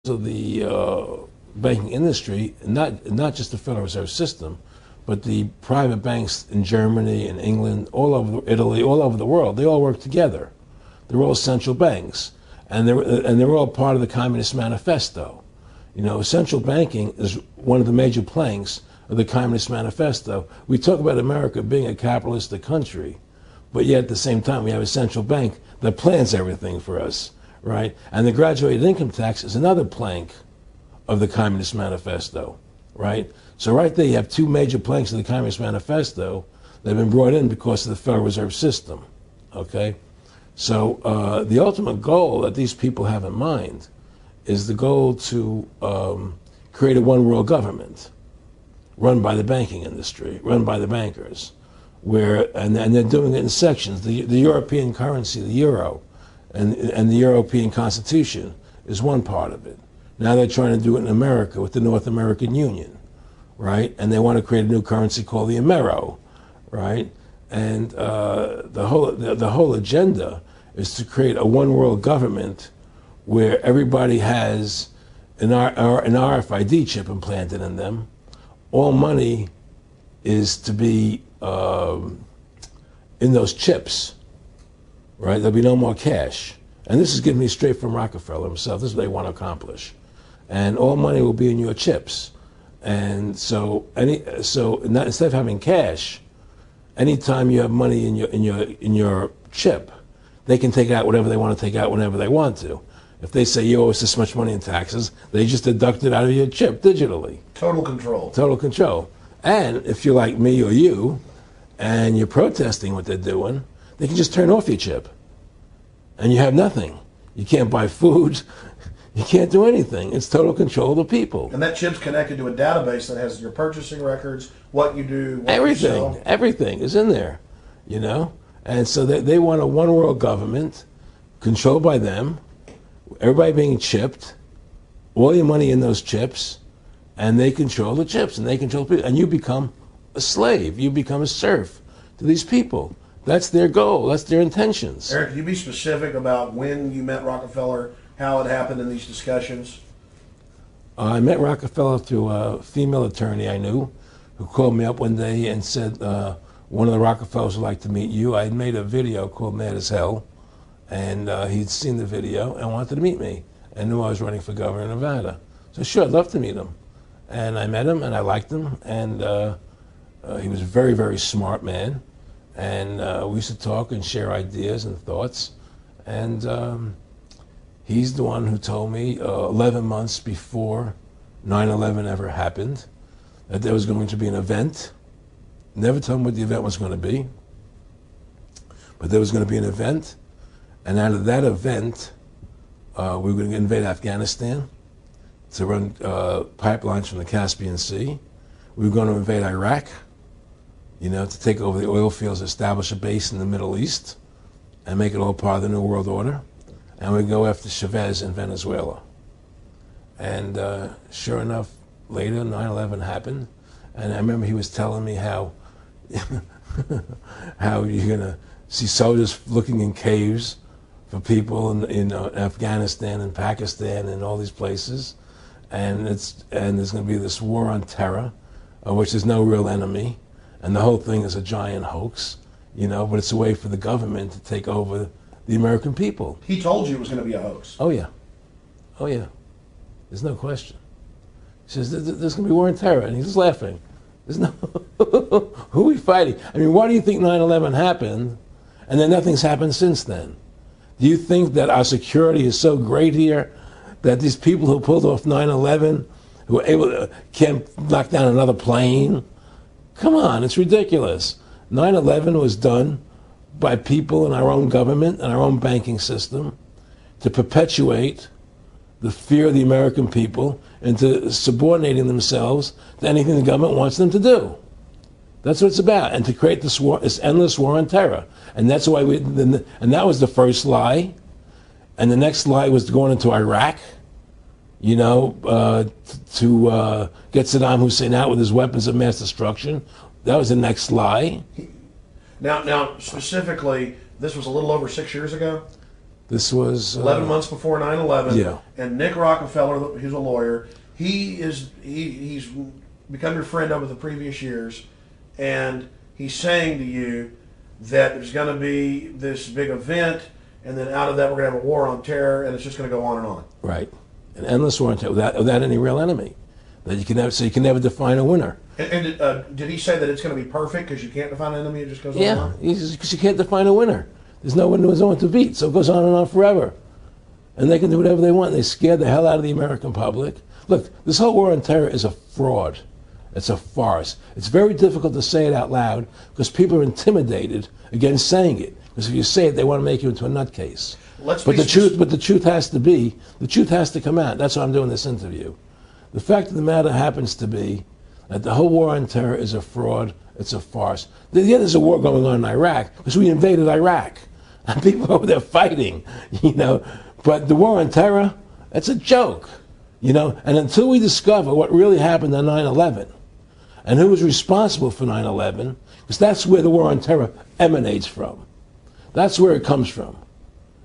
of the banking industry, not just the Federal Reserve System, but the private banks in Germany and England, all over Italy, all over the world, they all work together. They're all central banks, and they're all part of the Communist Manifesto. You know, central banking is one of the major planks of the Communist Manifesto. We talk about America being a capitalistic country, but yet at the same time we have a central bank that plans everything for us, right? And the graduated income tax is another plank of the Communist Manifesto, right? So right there you have two major planks of the Communist Manifesto that have been brought in because of the Federal Reserve System, okay? So the ultimate goal that these people have in mind is the goal to create a one world government run by the banking industry, run by the bankers, and they're doing it in sections. The European currency, the euro, and the European Constitution is one part of it. Now they're trying to do it in America with the North American Union, right? And they want to create a new currency called the Amero, right? And the whole agenda is to create a one world government where everybody has an RFID chip implanted in them. All money is to be in those chips, right? There'll be no more cash. And this is given me straight from Rockefeller himself. This is what they want to accomplish. And all money will be in your chips. And so instead of having cash, anytime you have money in your chip, they can take out whatever they want to take out whenever they want to. If they say you owe us this much money in taxes, they just deduct it out of your chip digitally. Total control. Total control. And if you're like me or you, and you're protesting what they're doing, they can just turn off your chip. And you have nothing. You can't buy food. You can't do anything. It's total control of the people. And that chip's connected to a database that has your purchasing records, what you do, what everything, you sell. Everything is in there, you know? And so they want a one world government controlled by them, everybody being chipped, all your money in those chips, and they control the chips, and they control people. And you become a slave. You become a serf to these people. That's their goal. That's their intentions. Eric, can you be specific about when you met Rockefeller, how it happened in these discussions? I met Rockefeller through a female attorney I knew who called me up one day and said, one of the Rockefellers would like to meet you. I had made a video called Mad as Hell, and he'd seen the video and wanted to meet me and knew I was running for governor of Nevada. So sure, I'd love to meet him. And I met him and I liked him, and he was a very, very smart man. And we used to talk and share ideas and thoughts. And he's the one who told me 11 months before 9/11 ever happened that there was going to be an event. Never told me what the event was going to be, but there was going to be an event. And out of that event, we were going to invade Afghanistan to run pipelines from the Caspian Sea. We were going to invade Iraq, you know, to take over the oil fields, establish a base in the Middle East, and make it all part of the New World Order. And we'd go after Chavez in Venezuela. And sure enough, later, 9/11 happened. And I remember he was telling me how how you're going to see soldiers looking in caves for people in Afghanistan and Pakistan and all these places. And there's going to be this war on terror, of which there's no real enemy. And the whole thing is a giant hoax, you know, but it's a way for the government to take over the American people. He told you it was going to be a hoax. Oh, yeah. Oh, yeah. There's no question. He says, there's going to be war on terror. And he's just laughing. There's no... Who are we fighting? I mean, why do you think 9/11 happened and then nothing's happened since then? Do you think that our security is so great here that these people who pulled off 9/11, who were able to, can't knock down another plane? Come on, it's ridiculous. 9/11 was done by people in our own government and our own banking system to perpetuate the fear of the American people into subordinating themselves to anything the government wants them to do. That's what it's about, and to create this war, this endless war on terror. And that's why and that was the first lie. And the next lie was going into Iraq, you know, to get Saddam Hussein out with his weapons of mass destruction. That was the next lie. Now, specifically, this was a little over 6 years ago? This was 11 months before 9/11. Yeah. And Nick Rockefeller, who's a lawyer, he's become your friend over the previous years, and he's saying to you that there's going to be this big event, and then out of that we're going to have a war on terror, and it's just going to go on and on. Right, an endless war on terror without any real enemy. That you can never define a winner. And did he say that it's going to be perfect because you can't define an enemy? It just goes on Yeah, and on? because you can't define a winner. There's no one to beat, so it goes on and on forever. And they can do whatever they want. They scare the hell out of the American public. Look, this whole war on terror is a fraud. It's a farce. It's very difficult to say it out loud because people are intimidated against saying it. Because if you say it, they want to make you into a nutcase. But the truth has to come out. That's why I'm doing this interview. The fact of the matter happens to be that the whole war on terror is a fraud. It's a farce. Yeah, there's a war going on in Iraq because we invaded Iraq. And people over there fighting, But the war on terror, it's a joke, And until we discover what really happened on 9/11 and who was responsible for 9/11, because that's where the war on terror emanates from. That's where it comes from.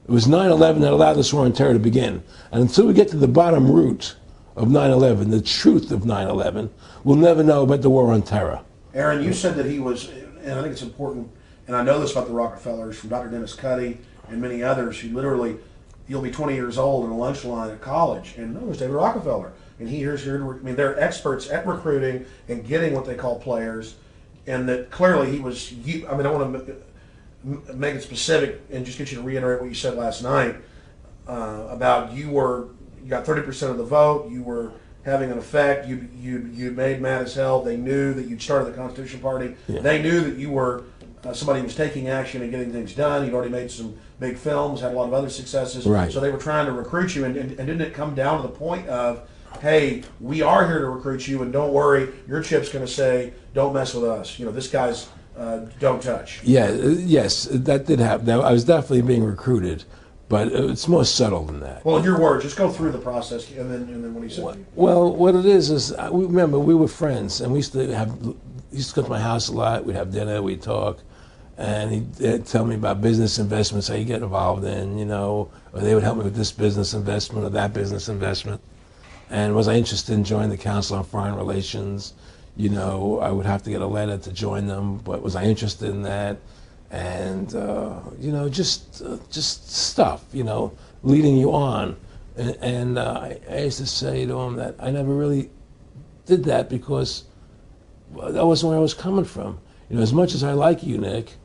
It was 9/11 that allowed this war on terror to begin. And until we get to the bottom root of 9/11, the truth of 9/11, we'll never know about the war on terror. Aaron, you said that he was, and I think it's important, and I know this about the Rockefellers from Dr. Dennis Cuddy and many others who literally, you'll be 20 years old in a lunch line at college, and no, there's David Rockefeller. And they're experts at recruiting and getting what they call players, and that clearly he was, I want to make it specific and just get you to reiterate what you said last night about you got 30% of the vote, you were having an effect, you made mad as hell, they knew that you'd started the Constitution Party, they knew that you were somebody who was taking action and getting things done, you'd already made some big films, had a lot of other successes, right. So they were trying to recruit you, and didn't it come down to the point of, hey, we are here to recruit you, and don't worry, your chip's going to say, don't mess with us, this guy's don't touch. Yeah, yes, that did happen. I was definitely being recruited, but it's more subtle than that. Well, in your words, just go through the process, and then what he said. Well, what it is remember we were friends, and we used to go to my house a lot. We'd have dinner, we'd talk, and he'd tell me about business investments, how you get involved in, or they would help me with this business investment or that business investment. And was I interested in joining the Council on Foreign Relations? I would have to get a letter to join them, but was I interested in that? And, just stuff, leading you on. And I used to say to him that I never really did that because that wasn't where I was coming from. As much as I like you, Nick,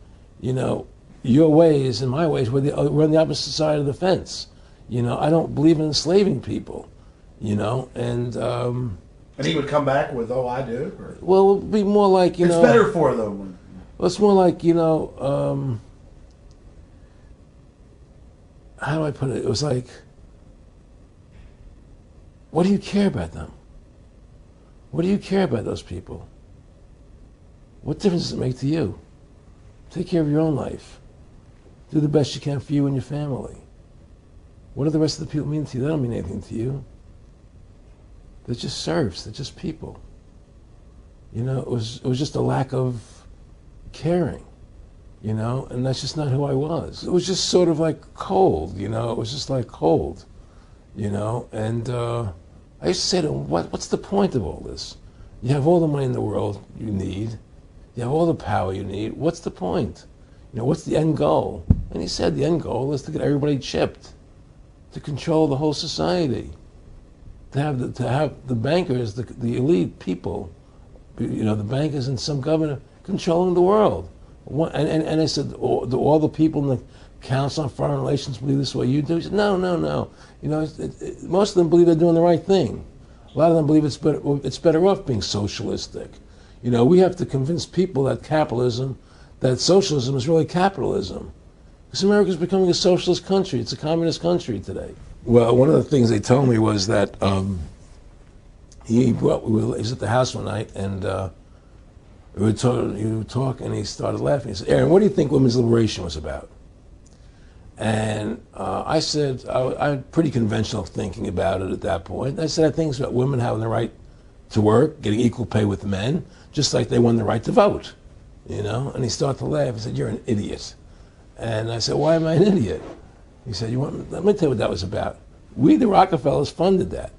your ways and my ways, we're on the opposite side of the fence. I don't believe in enslaving people, And he would come back with, oh, I do? Or? Well, it would be more like, It's better for them. Well, it's more like, how do I put it? It was like, what do you care about them? What do you care about those people? What difference does it make to you? Take care of your own life. Do the best you can for you and your family. What do the rest of the people mean to you? They don't mean anything to you. They're just serfs. They're just people. It was just a lack of caring, and that's just not who I was. It was just sort of like cold, it was just like cold, and I used to say to him, what's the point of all this? You have all the money in the world you need. You have all the power you need. What's the point? What's the end goal? And he said the end goal is to get everybody chipped, to control the whole society. To have the bankers, the elite people, the bankers and some governor controlling the world. And I said, all the people in the Council on Foreign Relations believe this way you do? He said, no. Most of them believe they're doing the right thing. A lot of them believe it's better off being socialistic. We have to convince people that socialism is really capitalism. Because America's becoming a socialist country. It's a communist country today. Well, one of the things they told me was that he was at the house one night, and we would talk, and he started laughing. He said, Aaron, what do you think women's liberation was about? And I said, I had pretty conventional thinking about it at that point. I said, I think it's about women having the right to work, getting equal pay with men, just like they won the right to vote, And he started to laugh. He said, you're an idiot. And I said, why am I an idiot? He said, let me tell you what that was about. We, the Rockefellers, funded that.